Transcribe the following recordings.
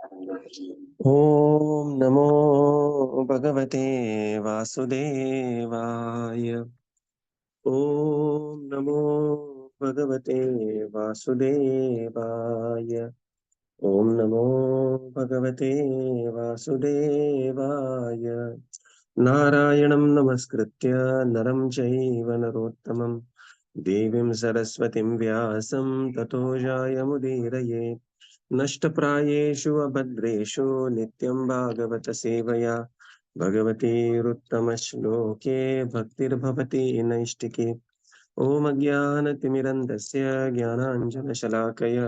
Om Namo Bhagavate Vasudevaya. Om Namo Bhagavate Vasudevaya. Om Namo Bhagavate Vasudevaya. Narayanam Namaskritya Naram Chaiva Narottamam Devim Saraswatim Vyasam Tato Jayamudiraye. नष्टप्रायेषु अभद्रेषु नित्यं भागवत सेवया भगवतीरुत्तमश्लोके भक्तिर्भवति नैष्टिके ॐ अज्ञानतिमिरन्धस्य ज्ञानाञ्जनशलाकय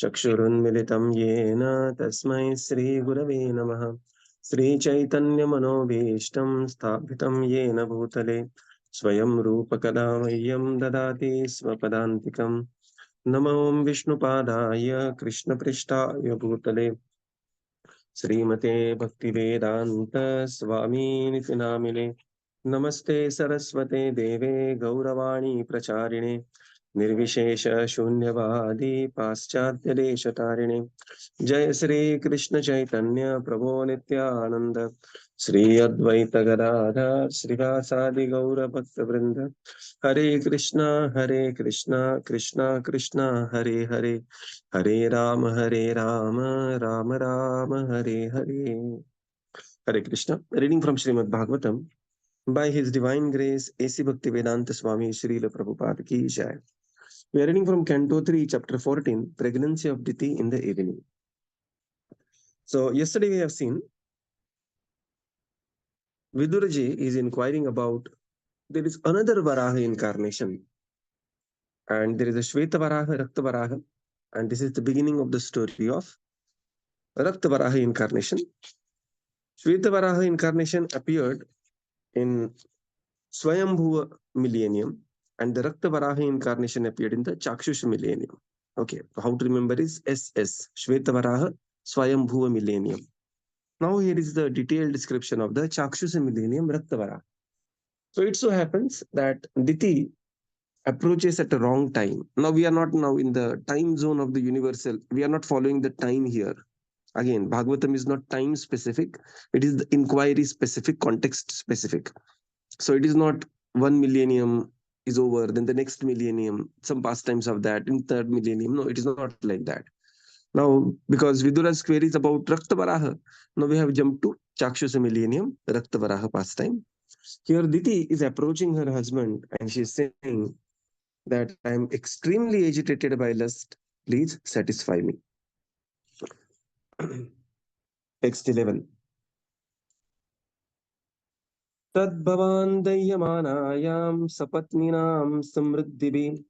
चक्षुरुन्मिलितं येन तस्मै श्रीगुरवे नमः श्रीचैतन्यमनोभीष्टं स्थापितं येन भूतले स्वयं रूपकदा मह्यं ददाति स्वपदान्तिकम् नमो विष्णुपादाय कृष्णपृष्ठाय भूतले श्रीमते भक्तिवेदान्त स्वामीनिति नामिने नमस्ते सरस्वते देवे गौरवाणी प्रचारिणे निर्विशेष शून्यवादी पाश्चात्य देशतारिणे जय श्री कृष्ण चैतन्य प्रभो नित्यानंद श्री अद्वैत गदाधर श्रीवासादि गौर भक्त वृंद हरे Krishna Krishna Krishna Hare Hare Hare Ram Ram Ram Hare Hare. Hare Krishna. Reading from Srimad Bhagavatam. By His Divine Grace, A.C. Bhaktivedanta Swami Srila Prabhupada Ki Jai. We are reading from Canto 3, Chapter 14, Pregnancy of Diti in the Evening. So, yesterday we have seen Viduraji is inquiring about there is another Varaha incarnation, and there is a Shweta Varaha, Rakta Varaha, and this is the beginning of the story of Rakta Varaha incarnation. Shweta Varaha incarnation appeared in Swayambhuva millennium, and the Rakta Varaha incarnation appeared in the Chakshusha millennium. Okay, how to remember is SS, Shweta Varaha, Swayambhuva millennium. Now here is the detailed description of the Chakshusha millennium, Rakta Varaha. So it so happens that Diti approaches at a wrong time. Now we are not now in the time zone of the universal. We are not following the time here. Again, Bhagavatam is not time specific. It is the inquiry specific, context specific. So it is not one millennium is over, then the next millennium, some pastimes of that, in third millennium. No, it is not like that. Now, because Vidura's query is about Rakta Varaha, now we have jumped to Chakshusha millennium, Rakta Varaha pastime. Here Diti is approaching her husband and she is saying that I am extremely agitated by lust. Please satisfy me. Text 11. Tadbhavan dayyamanayam sapatninam samriddhibi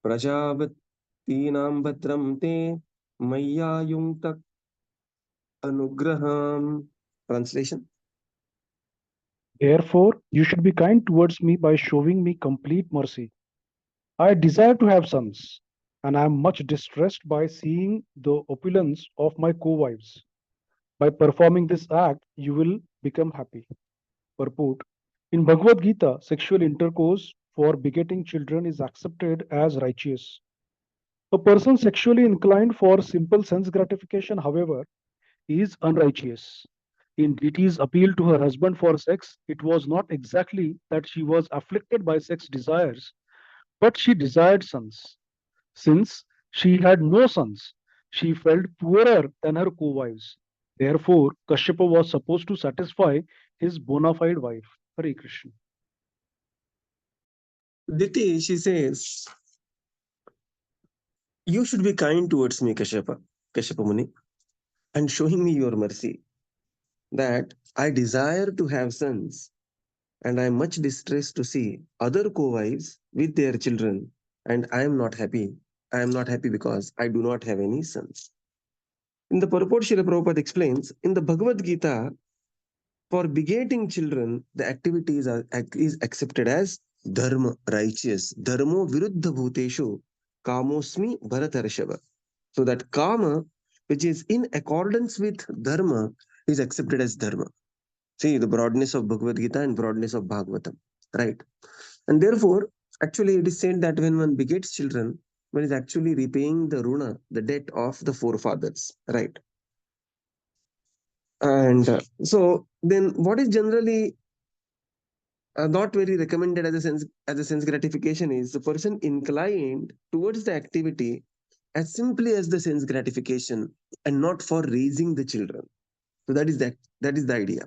prajapatinam bhadram te mayyayungtak anugraham. Translation. Therefore, you should be kind towards me by showing me complete mercy. I desire to have sons, and I am much distressed by seeing the opulence of my co-wives. By performing this act, you will become happy. Purport. In Bhagavad Gita, sexual intercourse for begetting children is accepted as righteous. A person sexually inclined for simple sense gratification, however, is unrighteous. In Diti's appeal to her husband for sex, it was not exactly that she was afflicted by sex desires, but she desired sons. Since she had no sons, she felt poorer than her co-wives. Therefore, Kashyapa was supposed to satisfy his bona fide wife. Hare Krishna. Diti, she says, you should be kind towards me, Kaśyapa Muni, and showing me your mercy, that I desire to have sons, and I am much distressed to see other co-wives with their children, and I am not happy. I am not happy because I do not have any sons. In the purport, Srila Prabhupada explains, in the Bhagavad Gita, for begetting children, the activities is accepted as dharma, righteous. Dharmo viruddha bhuteshu kamosmi bharatarshava. So that kama, which is in accordance with dharma, is accepted as dharma. See the broadness of Bhagavad Gita and broadness of Bhagavatam, right? And therefore, actually, it is said that when one begets children, one is actually repaying the runa, the debt of the forefathers, right? And so then what is generally not very recommended as a sense gratification is the person inclined towards the activity as simply as the sense gratification and not for raising the children. So that is the idea.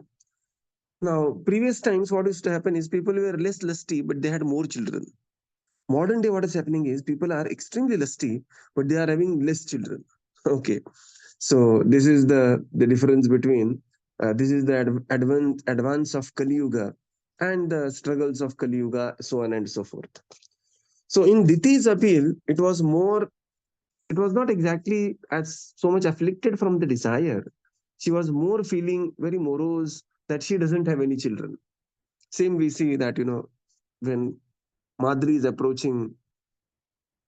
Now, previous times, what used to happen is people were less lusty, but they had more children. Modern day, what is happening is people are extremely lusty, but they are having less children. Okay, so this is the difference between this is the advance of Kali Yuga and the struggles of Kali Yuga, so on and so forth. So in Diti's appeal, it was not exactly as so much afflicted from the desire. She was more feeling very morose that she doesn't have any children. Same we see that, when Madri is approaching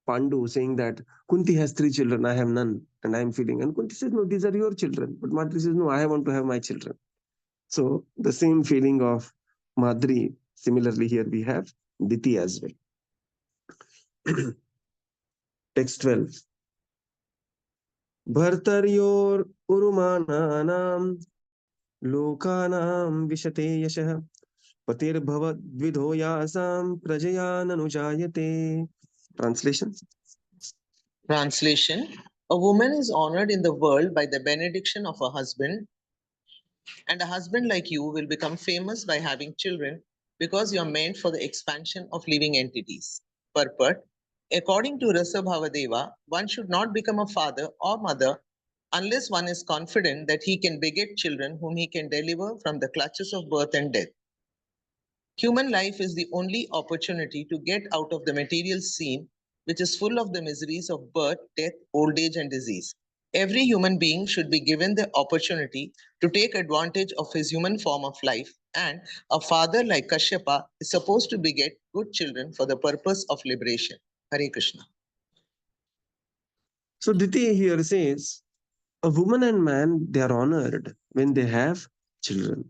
Pandu saying that Kunti has three children, I have none, and I am feeling. And Kunti says, no, these are your children. But Madri says, no, I want to have my children. So the same feeling of Madri, similarly here we have Diti as well. Text 12. Bhartaryor urumananam lokanam vishate yashah patirbhavadvidho yasam prajayananujayate. Translation. Translation: a woman is honored in the world by the benediction of a husband, and a husband like you will become famous by having children because you are meant for the expansion of living entities. Purport: according to Rasa Bhavadeva, one should not become a father or mother unless one is confident that he can beget children whom he can deliver from the clutches of birth and death. Human life is the only opportunity to get out of the material scene, which is full of the miseries of birth, death, old age, and disease. Every human being should be given the opportunity to take advantage of his human form of life, and a father like Kaśyapa is supposed to beget good children for the purpose of liberation. Hare Krishna. So Diti here says, a woman and man, they are honored when they have children.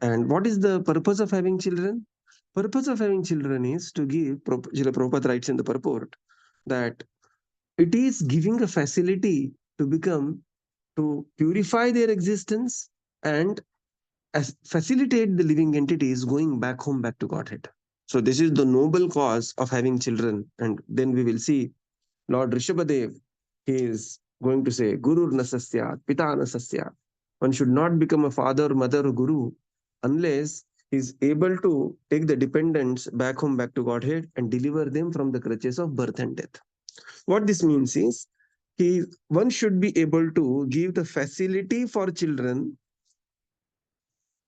And what is the purpose of having children? Purpose of having children is to give, Srila Prabhupada writes in the purport, that it is giving a facility to become, to purify their existence and facilitate the living entities going back home, back to Godhead. So this is the noble cause of having children. And then we will see Lord Rishabhadev, he is going to say, Guru Nasasya, Pita Nasasya. One should not become a father, mother, or guru unless he is able to take the dependents back home, back to Godhead and deliver them from the crutches of birth and death. What this means is, one should be able to give the facility for children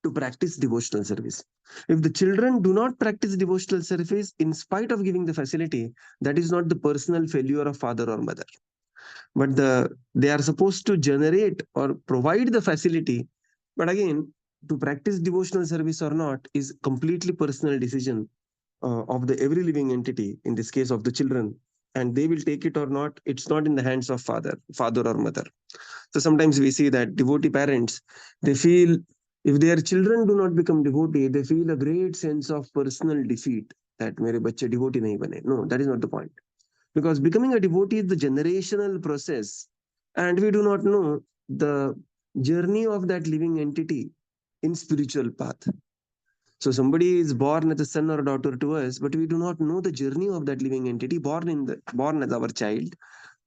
to practice devotional service. If the children do not practice devotional service in spite of giving the facility, that is not the personal failure of father or mother, but they are supposed to generate or provide the facility. But again, to practice devotional service or not is completely personal decision of the every living entity, in this case of the children, and they will take it or not. It's not in the hands of father or mother. So sometimes we see that devotee parents, they feel, if their children do not become devotee, they feel a great sense of personal defeat, that mere bacche devotee nahi bane. No, that is not the point. Because becoming a devotee is the generational process, and we do not know the journey of that living entity in spiritual path. So somebody is born as a son or daughter to us, but we do not know the journey of that living entity born as our child.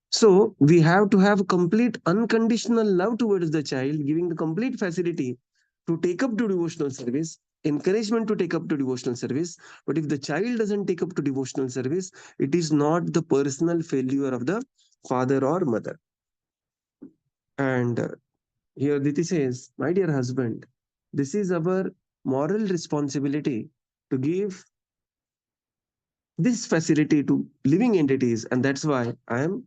So we have to have complete unconditional love towards the child, giving the complete facility to take up to devotional service, encouragement to take up to devotional service. But if the child doesn't take up to devotional service, it is not the personal failure of the father or mother. And here Diti says, my dear husband, this is our moral responsibility to give this facility to living entities, and that's why I am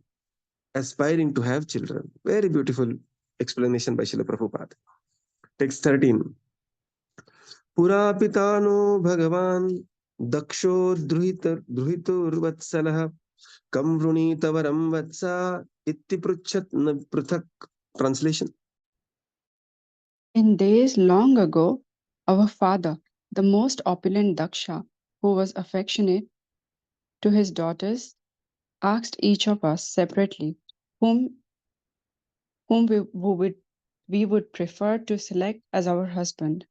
aspiring to have children. Very beautiful explanation by Srila Prabhupada. Text 13. Pura pitano bhagavan daksho druhiturvatsalah kam vrunitavaram vatsa itti pruchat pruthak. Translation. In days long ago, our father, the most opulent Dakṣa, who was affectionate to his daughters, asked each of us separately whom we would we would prefer to select as our husband.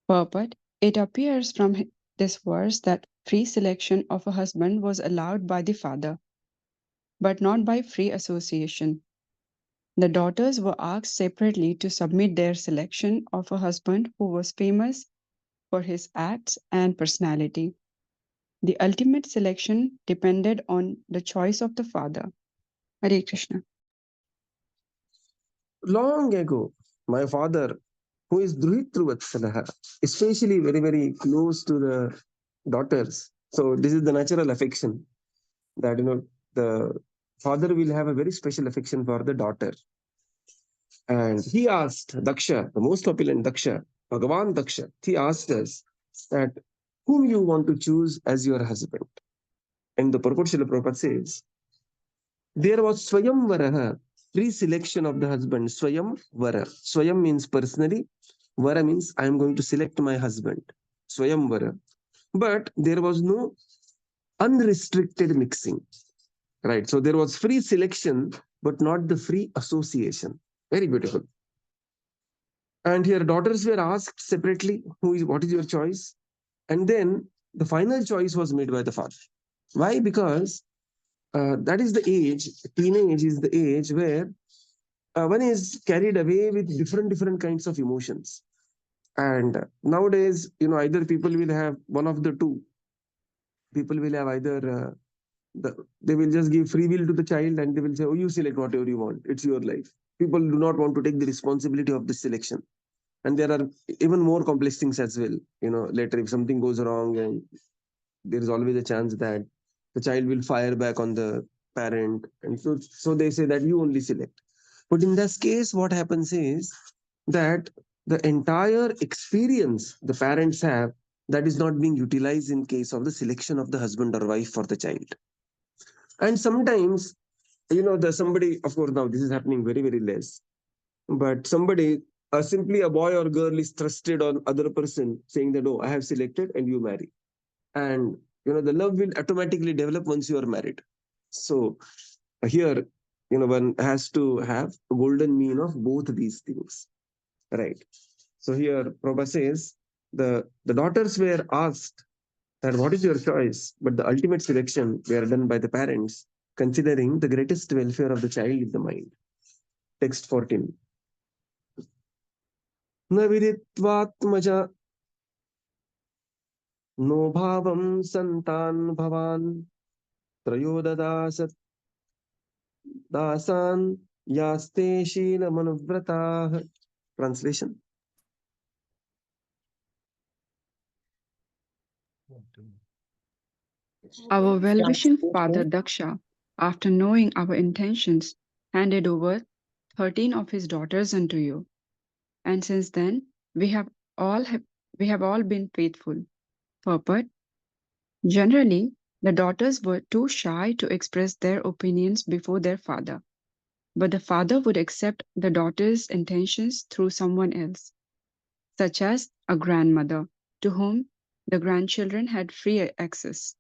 Purport: it appears from this verse that free selection of a husband was allowed by the father, but not by free association. The daughters were asked separately to submit their selection of a husband who was famous for his acts and personality. The ultimate selection depended on the choice of the father. Hare Krishna. Long ago, my father, who is Druhitruvatsalaha, especially very, very close to the daughters. So this is the natural affection that, the father will have a very special affection for the daughter. And he asked Dakṣa, the most opulent Dakṣa, Bhagavan Dakṣa, he asked us that whom you want to choose as your husband. And the purport Srila Prabhupada says, there was Swayam Varaha, pre-selection of the husband. Swayam Vara. Swayam means personally. Vara means I am going to select my husband. Swayam Vara. But there was no unrestricted mixing. Right. So there was free selection, but not the free association. Very beautiful. And here daughters were asked separately, what is your choice? And then the final choice was made by the father. Why? Because that is the age, teenage is the age where one is carried away with different kinds of emotions. And nowadays, either people will have one of the two. People will have either they will just give free will to the child and they will say, oh, you select whatever you want. It's your life. People do not want to take the responsibility of this selection. And there are even more complex things as well. Later if something goes wrong, and there is always a chance that the child will fire back on the parent. And so they say that you only select. But in this case, what happens is that the entire experience the parents have, that is not being utilized in case of the selection of the husband or wife for the child. And sometimes, there's somebody, of course, now this is happening very, very less, but somebody, simply a boy or girl is trusted on other person saying that, oh, I have selected and you marry. And, the love will automatically develop once you are married. So here, one has to have a golden mean of both these things. Right. So here Prabhupada says the daughters were asked that what is your choice, but the ultimate selection were done by the parents, considering the greatest welfare of the child in the mind. Text 14. Na viditvatmaja no bhavam santan bhavan trayodadasat dasan yaste shila manuvratah. Translation. Our well-wishing father Daksha, after knowing our intentions, handed over 13 of his daughters unto you. And since then, we have all been faithful. Purport: generally, the daughters were too shy to express their opinions before their father, but the father would accept the daughter's intentions through someone else, such as a grandmother, to whom the grandchildren had free access.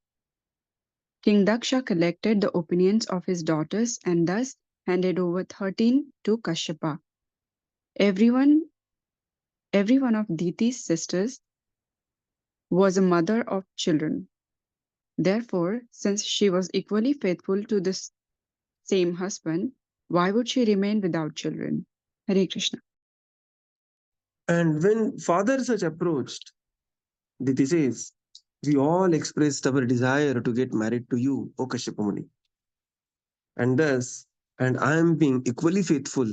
King Daksha collected the opinions of his daughters and thus handed over 13 to Kaśyapa. Every one of Diti's sisters was a mother of children. Therefore, since she was equally faithful to the same husband, why would she remain without children? Hare Krishna. And when Father Such approached, Diti says, we all expressed our desire to get married to you, O Kaśyapa Muni. And I am being equally faithful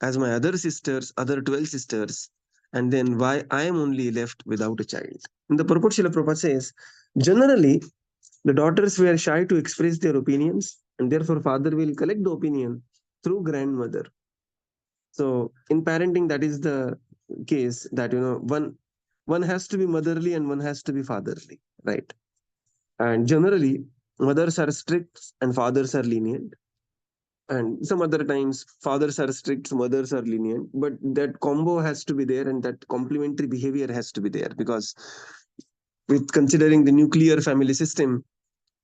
as my other 12 sisters, and then why I am only left without a child. In the purport, Srila Prabhupada says, generally, the daughters were shy to express their opinions, and therefore father will collect the opinion through grandmother. So in parenting, that is the case that, one has to be motherly and one has to be fatherly, right? And generally, mothers are strict and fathers are lenient. And some other times, fathers are strict, mothers are lenient. But that combo has to be there, and that complementary behavior has to be there, because with considering the nuclear family system,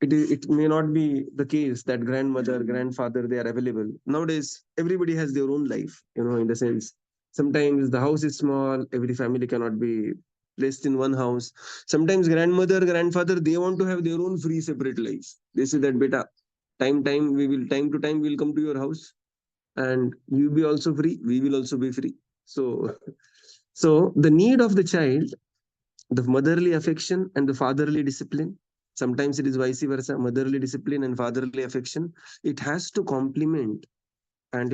it may not be the case that grandmother, grandfather, they are available. Nowadays, everybody has their own life, in the sense. Sometimes the house is small, every family cannot be placed in one house. Sometimes grandmother, grandfather, they want to have their own free separate lives. They say that beta, time to time we'll come to your house and you be also free, we will also be free. So so the need of the child, the motherly affection and the fatherly discipline, sometimes it is vice versa, motherly discipline and fatherly affection, it has to complement. And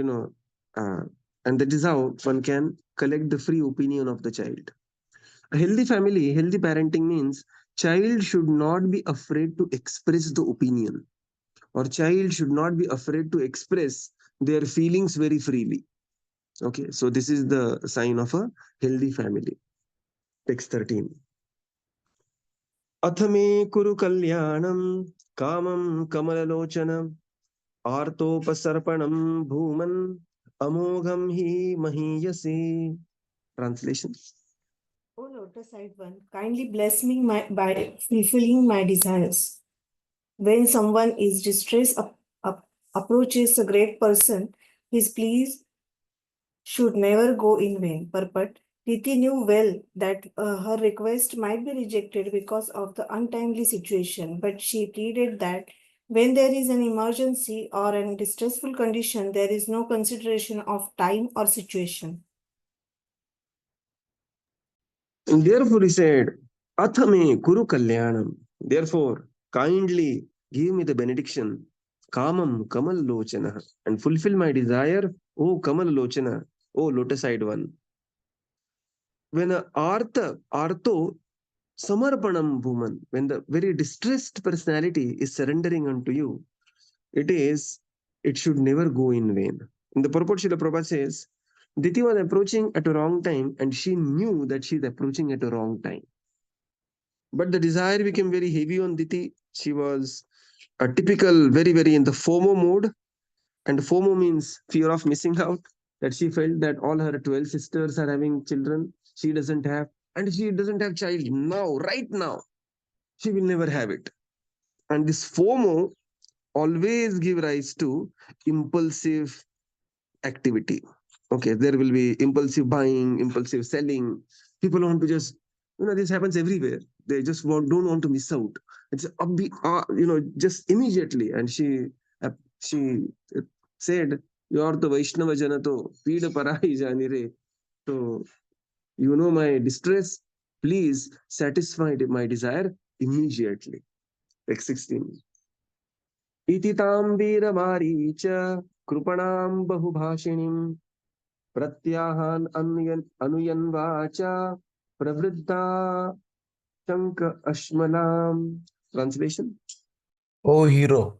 uh, and that is how one can collect the free opinion of the child. A healthy family, healthy parenting means child should not be afraid to express the opinion, or child should not be afraid to express their feelings very freely. Okay, so this is the sign of a healthy family. Text 13. अथ मे कुरु कल्याणं कामं कमललोचन आर्तोपसर्पणं भूमन् अमोघं हि महीयसे. Translation. O lotus-eyed one, kindly bless me by fulfilling my desires. When someone is distressed, approaches a great person, his pleas should never go in vain. Purport. Diti knew well that her request might be rejected because of the untimely situation, but she pleaded that when there is an emergency or a distressful condition, there is no consideration of time or situation. And therefore he said, Athame Kuru Kalyanam. Therefore, kindly give me the benediction. Kamam Kamal Lochana. And fulfill my desire, O Kamal Lochana, O lotus-eyed one. When a Artho Samarpanam Bhuman, when the very distressed personality is surrendering unto you, it should never go in vain. In the purport, Srila Prabhupada says, Diti was approaching at a wrong time and she knew that she is approaching at a wrong time. But the desire became very heavy on Diti. She was a typical, very, very in the FOMO mode. And FOMO means fear of missing out. That she felt that all her 12 sisters are having children. She doesn't have. And she doesn't have child now, right now. She will never have it. And this FOMO always give rise to impulsive activity. Okay, there will be impulsive buying, impulsive selling. People want to just, this happens everywhere. They just don't want to miss out. It's just immediately. And she said, "You are the Vaishnava Janato, Pida Parai Janire." So, my distress. Please satisfy my desire immediately. Text 16. Iti tam veeramaari cha कृपणां बहुभाषिणीं प्रत्याहान अनुयन वाचा प्रवृद्धा शंक अश्मलाम. Translation. O hero,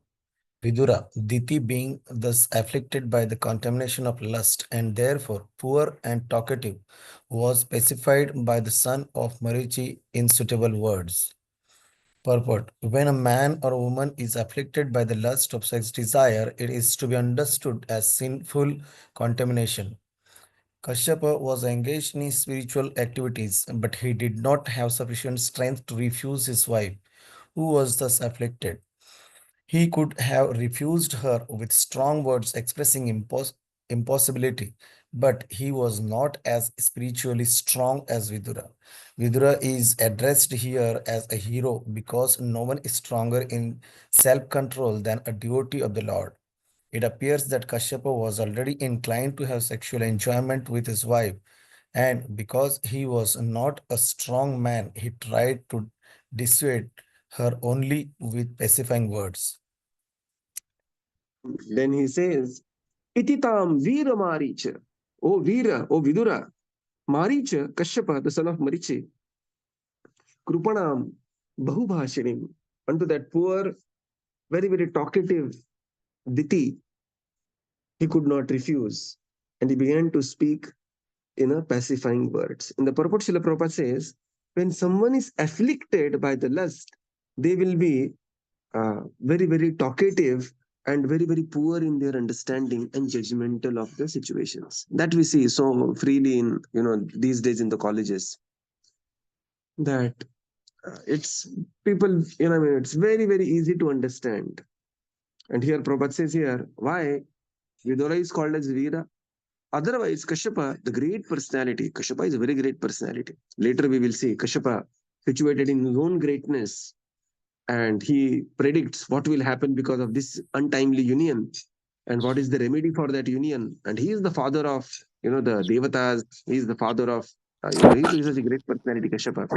Vidura, Diti being thus afflicted by the contamination of lust and therefore poor and talkative, was pacified by the son of Marichi in suitable words. Purport. When a man or a woman is afflicted by the lust of sex desire, it is to be understood as sinful contamination. Kaśyapa was engaged in spiritual activities, but he did not have sufficient strength to refuse his wife, who was thus afflicted. He could have refused her with strong words expressing impossibility, but he was not as spiritually strong as Vidura. Vidura is addressed here as a hero because no one is stronger in self-control than a devotee of the Lord. It appears that Kaśyapa was already inclined to have sexual enjoyment with his wife, and because he was not a strong man, he tried to dissuade her only with pacifying words. Then he says, Ititam Veera Maricha. O Veera, O Vidura, Maricha, Kaśyapa, the son of Marichi, Krupanam Bahubhashinim, unto that poor, very, very talkative Diti, he could not refuse. And he began to speak in a pacifying words. In the purport, Srila Prabhupada says, when someone is afflicted by the lust, they will be very, very talkative and very, very poor in their understanding and judgmental of the situations. That we see so freely in, these days in the colleges. That It's people, it's very, very easy to understand. And here Prabhupada says here, why Vidura is called as Veera? Otherwise, Kaśyapa, the great personality, Kaśyapa is a very great personality. Later we will see Kaśyapa situated in his own greatness, and he predicts what will happen because of this untimely union and what is the remedy for that union. And he is the father of, the Devatas. He is the father of, he's such a great personality, Kaśyapa.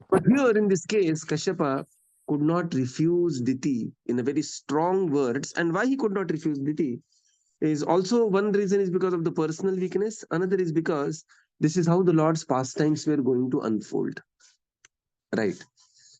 But here in this case, Kaśyapa could not refuse Diti in a very strong words. And why he could not refuse Diti is also one reason is because of the personal weakness. Another is because this is how the Lord's pastimes were going to unfold. Right.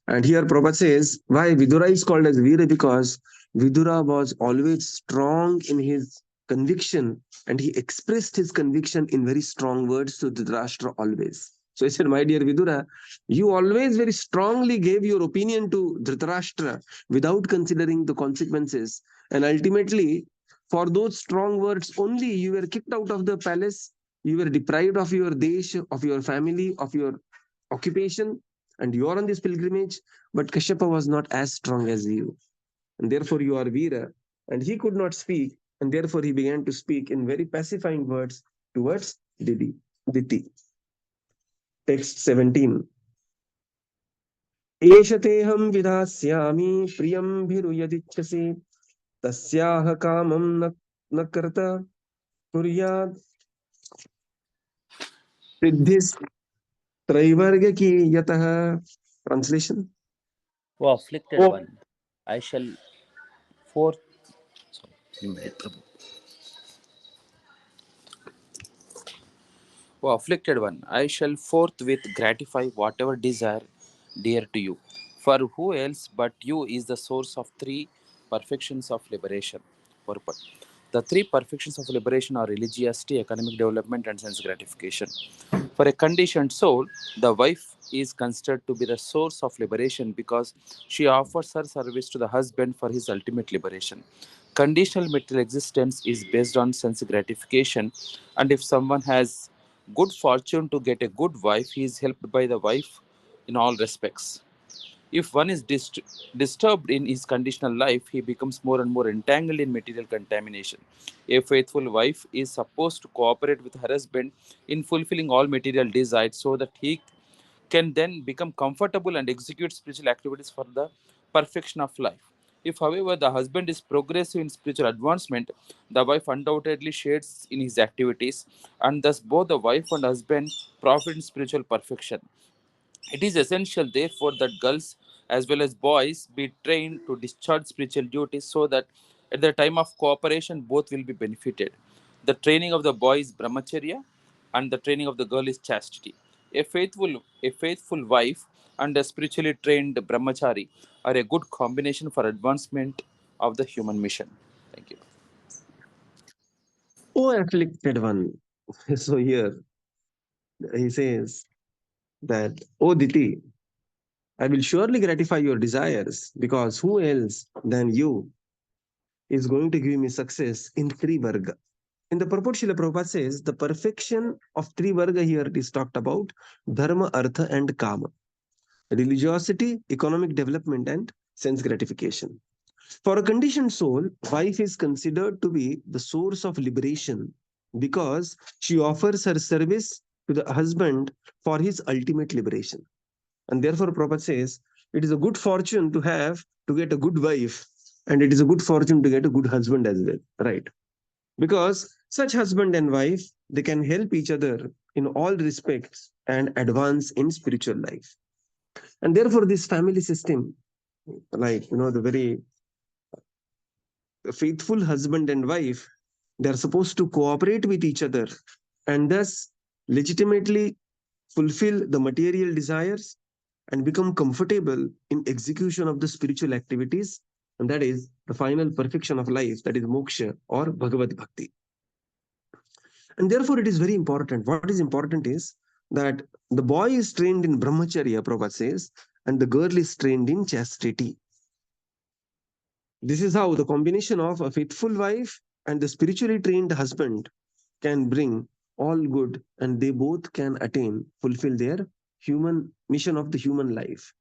And here Prabhupada says why Vidura is called as Veera, because Vidura was always strong in his conviction, and he expressed his conviction in very strong words to Dhritarashtra always. So he said, my dear Vidura, you always very strongly gave your opinion to Dhritarashtra without considering the consequences. And ultimately, for those strong words only, you were kicked out of the palace, you were deprived of your desh, of your family, of your occupation, and you are on this pilgrimage. But Kaśyapa was not as strong as you, and therefore you are Veera. And he could not speak, and therefore he began to speak in very pacifying words towards Diti. Text 17. एषतेऽहं विधास्यामि प्रियं भिरुयदिच्छसि तस्याः कामं न कर्ता कुर्यात् सिद्धिस्त्रैवर्ग्यकी यतः. Translation. O afflicted one, I shall forth. Sorry, O afflicted one, I shall forthwith gratify whatever desire dear to you. For who else but you is the source of three perfections of liberation? Purport. The three perfections of liberation are religiosity, economic development, and sense gratification. For a conditioned soul, the wife is considered to be the source of liberation because she offers her service to the husband for his ultimate liberation. Conditional material existence is based on sense gratification, and if someone has good fortune to get a good wife, he is helped by the wife in all respects. If one is disturbed in his conditional life, he becomes more and more entangled in material contamination. A faithful wife is supposed to cooperate with her husband in fulfilling all material desires so that he can then become comfortable and execute spiritual activities for the perfection of life. If, however, the husband is progressive in spiritual advancement, the wife undoubtedly shares in his activities, and thus both the wife and husband profit in spiritual perfection. It is essential, therefore, that girls as well as boys be trained to discharge spiritual duties so that at the time of cooperation both will be benefited. The training of the boy is brahmacharya and the training of the girl is chastity. A faithful wife and a spiritually trained brahmachari are a good combination for advancement of the human mission. Thank you. O afflicted one. So here he says that, O Diti, I will surely gratify your desires, because who else than you is going to give me success in three varga. In the purport, Srila Prabhupada says the perfection of three varga here is talked about: dharma, artha, and kama. Religiosity, economic development, and sense gratification. For a conditioned soul, wife is considered to be the source of liberation because she offers her service to the husband for his ultimate liberation. And therefore, Prabhupada says it is a good fortune to get a good wife, and it is a good fortune to get a good husband as well, right? Because such husband and wife, they can help each other in all respects and advance in spiritual life. And therefore, this family system, like the very faithful husband and wife, they are supposed to cooperate with each other and thus legitimately fulfill the material desires and become comfortable in execution of the spiritual activities. And that is the final perfection of life, that is moksha or Bhagavad Bhakti. And therefore, it is very important. What is important is that the boy is trained in brahmacharya, Prabhupada says, and the girl is trained in chastity. This is how the combination of a faithful wife and the spiritually trained husband can bring all good, and they both can fulfill their human mission of the human life.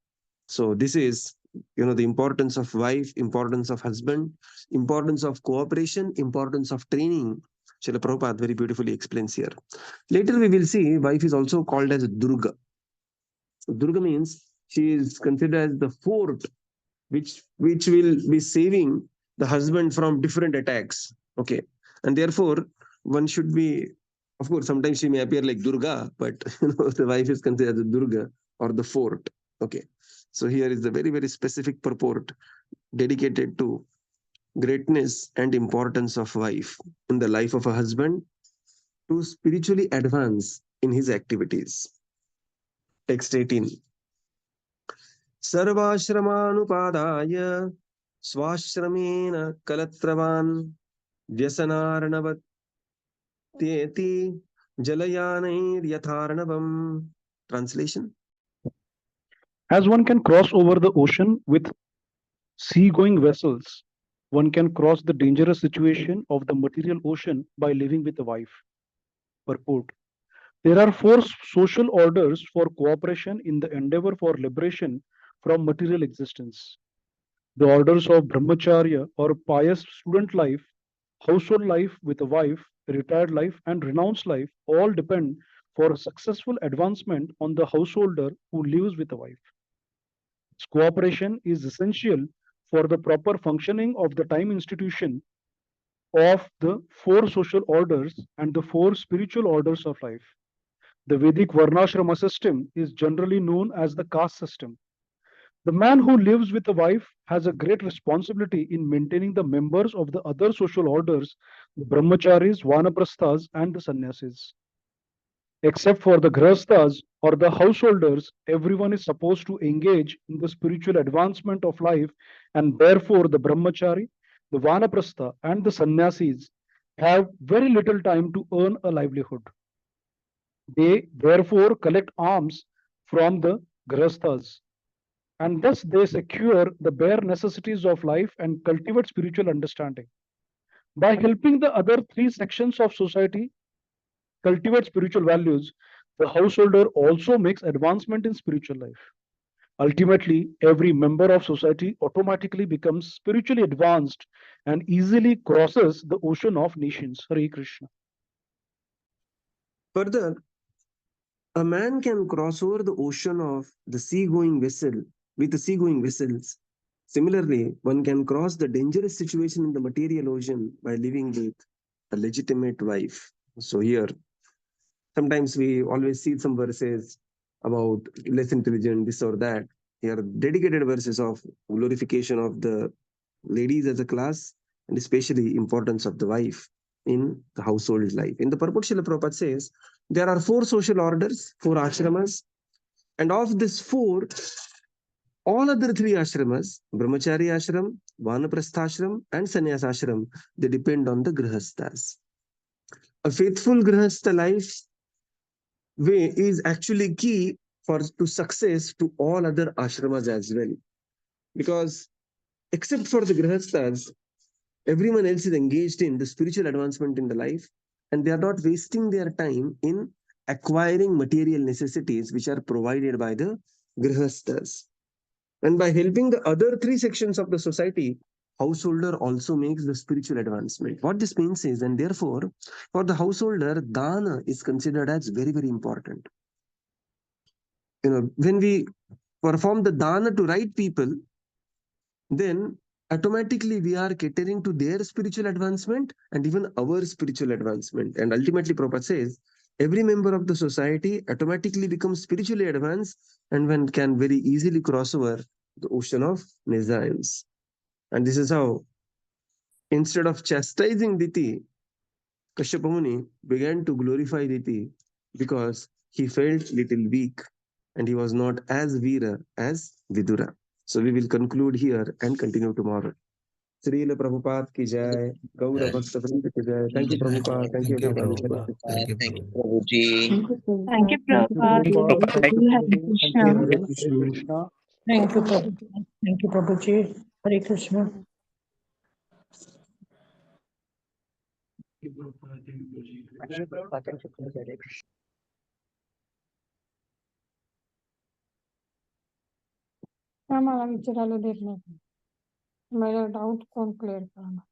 So this is, the importance of wife, importance of husband, importance of cooperation, importance of training. Srila Prabhupada very beautifully explains here. Later we will see wife is also called as Durga. Durga means she is considered as the fort which will be saving the husband from different attacks. Okay, and therefore one should be, of course, sometimes she may appear like Durga, but the wife is considered as the Durga or the fort. Okay, so here is the very very specific purport dedicated to greatness and importance of wife in the life of a husband to spiritually advance in his activities. Text 18. सर्वाश्रमानुपादाय स्वाश्रमेण कलत्रवान् व्यसनार्णवत्येति जलयानैर्यथार्णवम्. Translation. As one can cross over the ocean with sea-going vessels, one can cross the dangerous situation of the material ocean by living with a wife. Purport. There are four social orders for cooperation in the endeavor for liberation from material existence. The orders of brahmacharya or pious student life, household life with a wife, retired life, and renounced life all depend for successful advancement on the householder who lives with a wife. Cooperation is essential for the proper functioning of the time institution of the four social orders and the four spiritual orders of life. The Vedic Varnashrama system is generally known as the caste system. The man who lives with a wife has a great responsibility in maintaining the members of the other social orders, the brahmacharis, vanaprasthas, and the sannyasis. Except for the grahasthas or the householders, everyone is supposed to engage in the spiritual advancement of life, and therefore the brahmachari, the vanaprastha, and the sannyasis have very little time to earn a livelihood. They therefore collect alms from the grahasthas, and thus they secure the bare necessities of life and cultivate spiritual understanding. By helping the other three sections of society cultivate spiritual values, the householder also makes advancement in spiritual life. Ultimately, every member of society automatically becomes spiritually advanced and easily crosses the ocean of nations. Hare Krishna. Further, a man can cross over the ocean of the sea-going vessel with the sea-going vessels. Similarly, one can cross the dangerous situation in the material ocean by living with a legitimate wife. So here, sometimes we always see some verses about less intelligent, this or that. Here, dedicated verses of glorification of the ladies as a class, and especially importance of the wife in the household life. In the purport, Srila Prabhupada says there are four social orders, four ashramas, and of this four, all other three ashramas, brahmachari ashram, vanaprastha ashram, and sannyas ashram, they depend on the grihasthas. A faithful grihastha life way is actually key for to success to all other ashramas as well, because except for the grihasthas, everyone else is engaged in the spiritual advancement in the life, and they are not wasting their time in acquiring material necessities which are provided by the grihasthas. And by helping the other three sections of the society, householder also makes the spiritual advancement. What this means is, and therefore, for the householder, dana is considered as very, very important. When we perform the dana to right people, then automatically we are catering to their spiritual advancement and even our spiritual advancement. And ultimately, Prabhupada says, every member of the society automatically becomes spiritually advanced and one can very easily cross over the ocean of nescience. And this is how, instead of chastising Diti, Kaśyapa Muni began to glorify Diti because he felt little weak and he was not as Veera as Vidura. So we will conclude here and continue tomorrow. Srila Prabhupada ki jai, Gaura Bhakta Vrinda ki jai. Thank you, Prabhupada. Thank you, Thank you, everyone. Prabhupada. Thank you, Thank you, Prabhupada. Prabhuji. Thank you, Thank you, Prabhupada. Prabhupada. Thank Thank you, you, Hare Prabhu. Thank you, Krishna. everyone. Hare Krishna. Thank you, Prabhuji. Thank you, Prabhuji. Hare Krishna. Thank you, Prabhupada. Thank you, Prabhuji. Thank you, Hare Krishna. आम्हाला विचारायला देत नाही. माझा doubt कोण clear करणार?